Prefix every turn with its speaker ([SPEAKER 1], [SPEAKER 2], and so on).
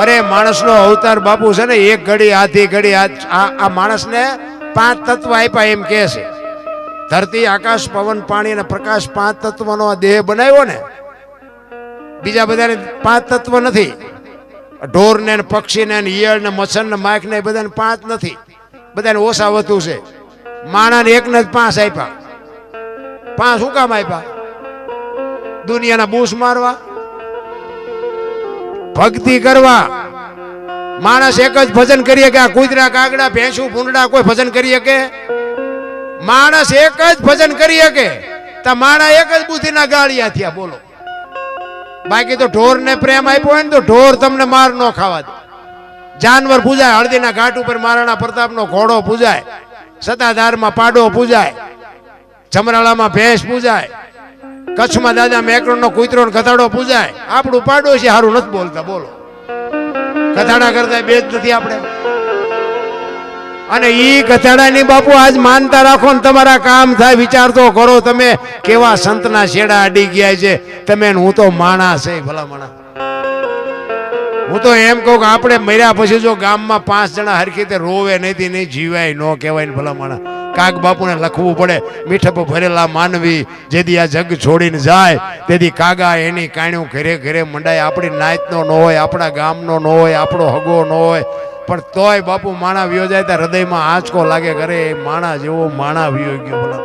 [SPEAKER 1] અરે માણસનો અવતાર બાપુ છે ને, એક ઘડી આધી ઘડી આ માણસને 5 તત્વ આપ્યા એમ કહે છે. ધરતી, આકાશ, પવન, પાણી અને પ્રકાશ 5 તત્વનો દેહ બનાવ્યો ને. બીજા બધાને 5 તત્વ નથી. ઢોર ને પક્ષી ને ઈયળ ને મચ્છર ને માખ ને બધાને 5 નથી. બધાને ઓછા વધુ છે. માણાને એકને જ 5 આપ્યા. 5 શું કામ આપ્યા? દુનિયાના બૂસ મારવા, ભક્તિ કરવા. માણસ એક જ ભજન કરીએ કે આ કૂતરા કાગડા ભેંસું ભૂંડડા કોઈ ભજન કરીએ કે? માણસ એક જ ભજન કરીએ કે તા માણા એક જ બુદ્ધિના ગાળિયા થયા. બોલો, બાકી તો ઢોર ને પ્રેમ આપ્યો હોય ને તો ઢોર તમને માર ન ખાવા દે. જાનવર પૂજાય, હળદીના ઘાટ ઉપર મહારાણા પ્રતાપનો ઘોડો પૂજાય, સતાધારમાં પાડો પૂજાય, જમરાળામાં ભેંસ પૂજાય, કચ્છમાં દાદા મેકરણનો કૂતરો ને ગધાડો પૂજાય. આપણું પાડો છે સારું નથી બોલતા. બોલો, ગધાડા કરતા બે જ નથી આપણે. અને ઈ ગધાડાની બાપુ આજ માનતા રાખો ને તમારા કામ થાય. વિચાર તો કરો તમે કેવા સંતના છેડા અડી ગયા છે. તમે હું તો માણા છે ભલા માણા. હું તો એમ કહું કે આપણે મર્યા પછી જો ગામમાં 5 જણા હરખી રીતે રોવે નહીં જીવાય ન કહેવાય ને ભલા માણા. કાક બાપુને લખવું પડે, મીઠપ ભરેલા માનવી જેથી આ જગ છોડીને જાય તેથી કાગા એની કાણ્યું ઘરે ઘરે મંડાય. આપણી નાતનો ન હોય, આપણા ગામનો ન હોય, આપણો હગો ન હોય, પણ તોય બાપુ માણા વિયો જાય ત્યાં હૃદયમાં આંચકો લાગે. કરે માણા જેવો માણા વિયો ગયો ભલા.